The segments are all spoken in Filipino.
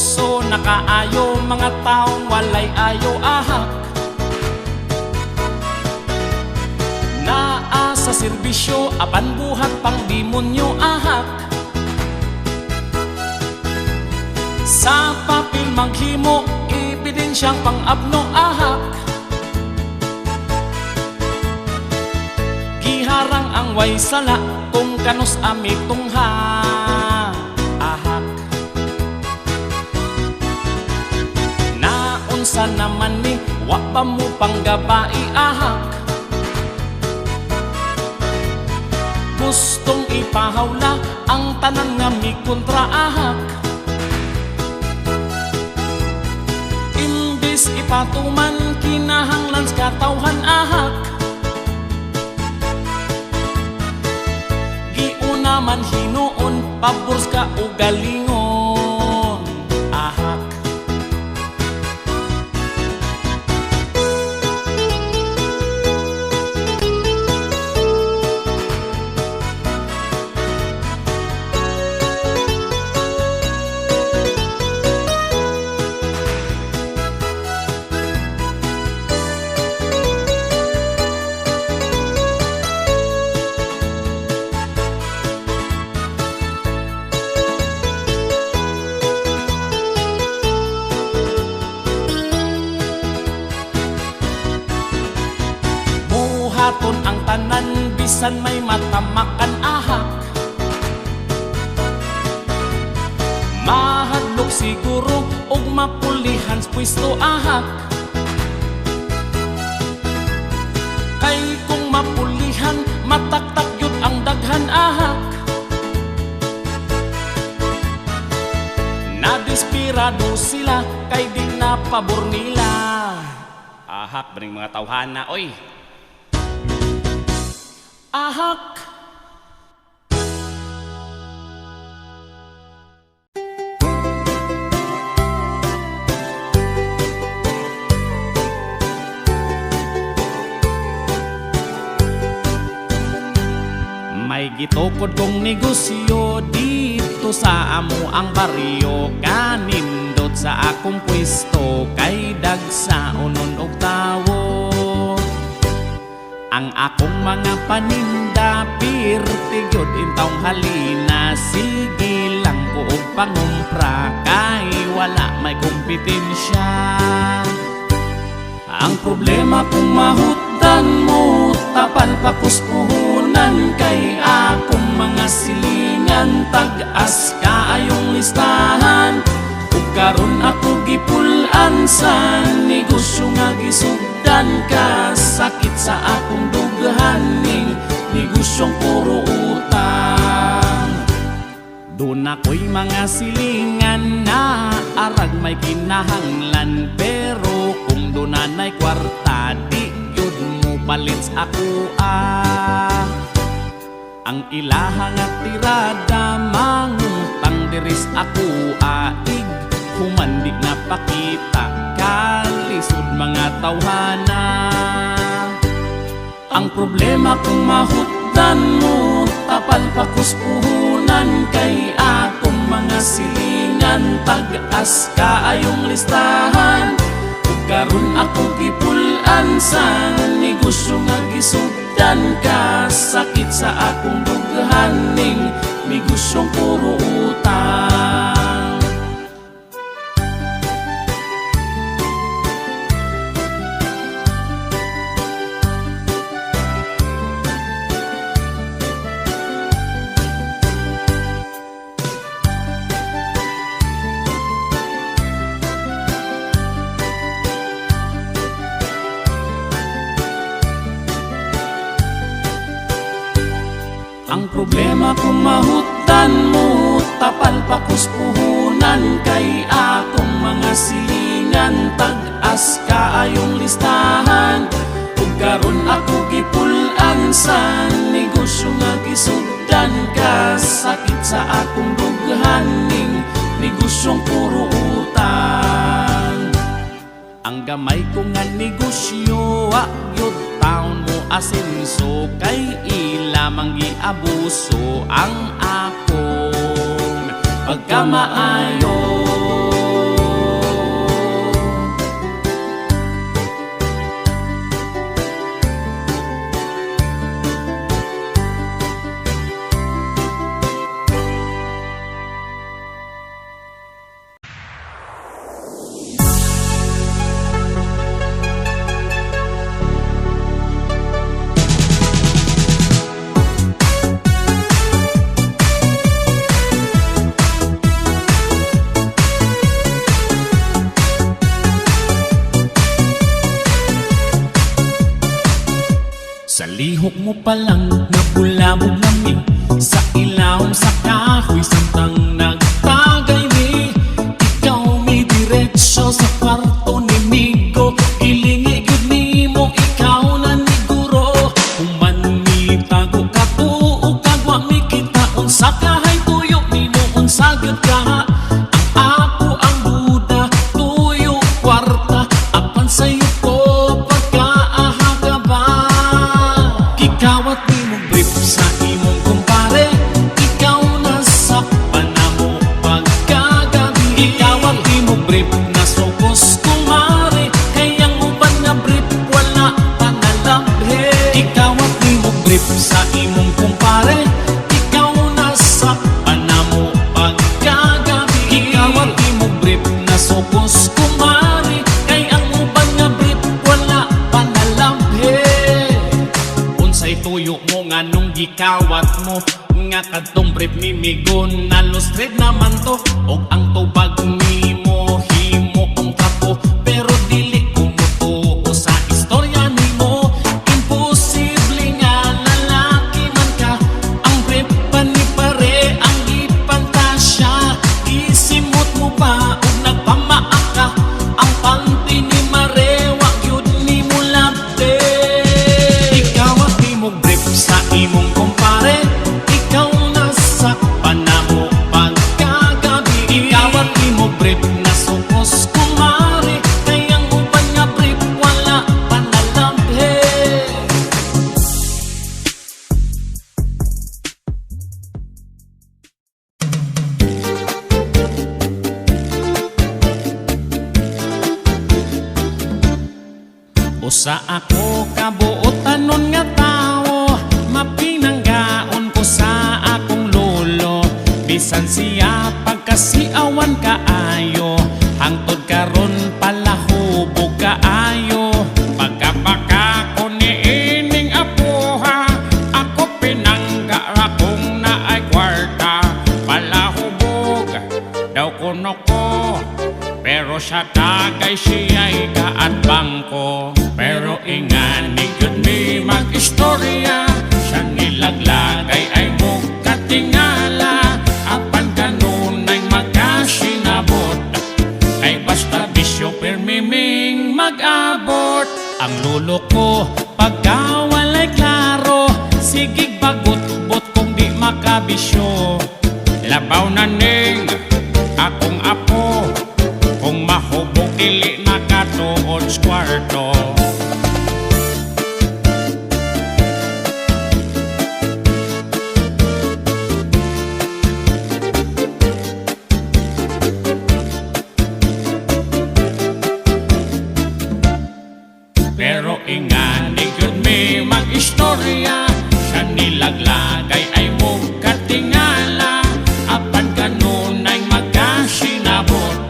seryoso nakaayo, mga taong walay ayo ahak. Naa sa serbisyo, apan buhat pang demonyo ahak. Sa papel maghimo, ebidensyang pang-abno ahak. Giharang ang way sala, kung kanus ami tungha ahak. Naunsa naman ni, wa pa mo panggabai ahak. Gustong ipahawla ang tanan nga mi kontra ahak. Imbis ipatuman kinahanglan sa katawhan ahak. Giuna man hinuon pabor ka ugalingon ahak. Buhaton ang tanan bisan may matamakan ahak. Mahadlok siguro og mapulihan sa pwesto ahak. Kay kung mapulihan, mataktak yun ang daghan ahak. Nadispirado sila kay di na pabor nila ahak. Baning mga tawhana oy ahak. May gitukod kong negosyo dito sa amo ang baryo. Kanindot sa akong pwesto, kay dagsa unon og tawo. Ang akong mga paninda pirtigyod intawng halina. Sige lang ko og pangumpra, kay wala may kompetensya. Ang problema kung mahutdan mo, tapal pa kuspuhunan. Kay akong mga silingan, tag-as kaayong listahan. Ug karon ako gipulan sa negosyo nga gisugdan ka. Sakit sa akong dughaning negosyong puro utang. Doon ako'y mga silingan na arag may kinahanglan. Pero kung doon nanay kwarta, di yun mo palit sa ako ah. Ang ilaha nga tirada, mangutang diris ako aig. Humandig na pakita, kalisod mga tawhana. Ang problema kung mahutdan mo, tapal pa kuspuhunan. Kay akong mga silingan, tag-as kaayong listahan. Ug karon ako gipulan sa negosyo nga gisugdan ka. Sakit sa akong dughaning negosyong puro utang. Ang problema kung mahutdan mo, tapal pa kuspuhunan. Kay akong mga silingan, tag-as kaayong listahan. Ug karon ako gipulan sa negosyo nga gisugdan ka. Sakit sa akong dughaning negosyong puro utang. Ang gamay ko nga negosyo, agyod taon mo asenso. Kay ilamang giabuso ang akong pagkamaayo. Sa lihok mo palang nabulabog nami, sa ilawom sa kahoy samtang nagtagay mi. Ikaw may diretsyo sa kwarto ni Migo, ilingi gud nimo ikaw na ni guro. Human mi tago ka tuo kagwa mi kita unsa kahay tuyo nimo unsa gud ka. Ang ako ang Buda tuyo kwarta apan sayo ko pagkaahaga ba. Gikawat nimo brief sa imong kumpare, ikaw nasakpan na mo pagkagabi. Gikawat nimo brief na sukos kumare, kayang uban nga brief wala pa nalabhe. Gikawat nimo brief sa imong kumpare, ikaw nasakpan na mo pagkagabi. Gikawat nimo brief na sukos kumare, kayang uban nga brief wala pa nalabhe. Unsay tuyo mo nga nung gikawat mo, nga kadtong brief ni Migo na lustred naman to. Og ang tubag nimo himo kong kapo, pero dili ko mutuo sa istorya nimo. Imposible nga lalaki man ka, ang brief pa ni pare ang ipantasya. Isimot mo pa og nagpamaa ka, ang panty ni Mare wa gyud nimo labte. Gikawat nimo brief sa imong kumpare, ikaw nasakpan na mo pagkagabi. Gikawat nimo brief na sukos kumare, kayang uban nga brief wala pa nalabhe. Usa ako kabuotan nun nga tao, mapinanggaon ko sa akong lolo. Bisan siya pagkasiawan kaayo, hangtod karon palahubog kaayo. Pagkabaka ko ni ining apuha, ako pinangga akong naay kwarta. Palahubog daw kuno ko, pero sa tagay siya'y kaadbang ko. Pero ingani yun mi mag-istorya, siya nilaglagay ay mo katingala. Apan kanunay magkasinabot, ay basta bisyo permiming mag-abot. Ang lulo ko pagka walay klaro, sigig bagot-bot kung di makabisyo. Labaw na ning akong apo, kung mahubog dili nakatuod sa kwarto. Pero ingani yun may mag-istorya, siya nilaglagay ay mo katingala. Apan kanunay magkasinabot,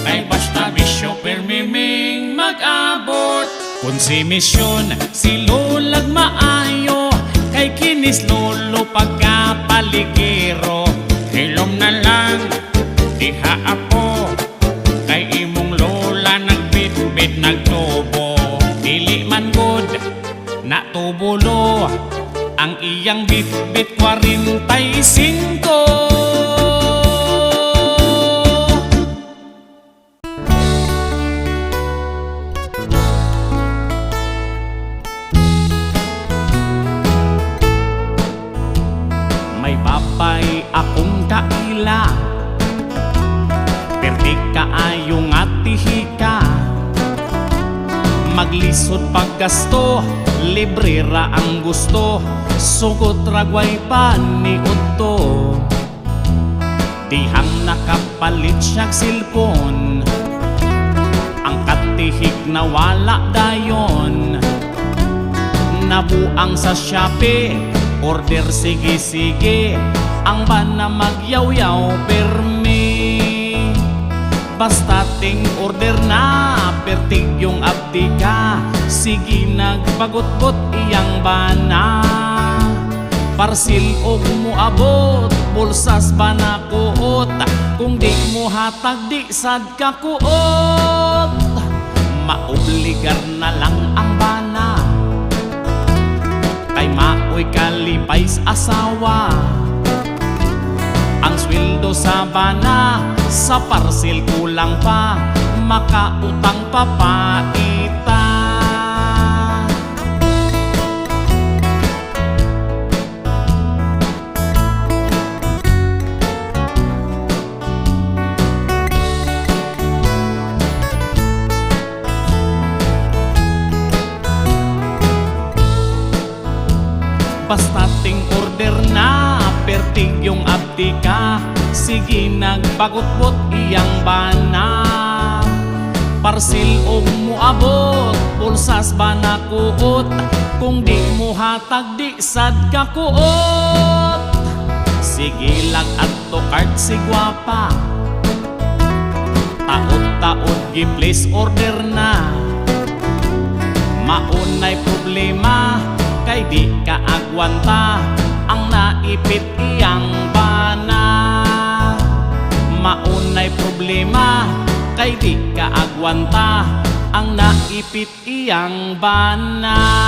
ay basta bisyo permiming mag-abot. Kung si misyon si lulag maayo, kay kinis lolo pagkapaligiro. Hilom na lang diha apo, kay imong lola nagbitbit nagtubo. Dili man good na tubulo, ang iyang bitbit 45. May babay akong kaila, perdi kaayong atihika. Maglisod paggasto, libre ra ang gusto, sugot ragway pa ni Udto. Dihang nakapalit siyag silpon, ang katihik na wala dayon. Nabuang sa Shopee, order sige-sige, ang bana magyaw-yaw permi. Basta ting order na, pertig yung abdi ka, sige nagbagot-bot iyang bana. Parsil o kumuabot, bulsas ba na kuot, kung di mo hatag di sad ka kuot. Maobligar na lang ang bana, pais asawa. Ang sweldo sa bana, sa parcel kulang pa, makautang papaita. Basta ting order na, pertig yung abdi ka, sige nagpagutbot iyang bana. Parcel og muabot, pulsas ba na kuot, kung di mo hatag di sad ka kuot. Sige lag adto card si gwapa, taod-taod gi place order na. Maunay problema, kay di ka agwanta, ang naipit iyang bana. Maunay problema, kay di ka agwanta, ang naipit iyang bana.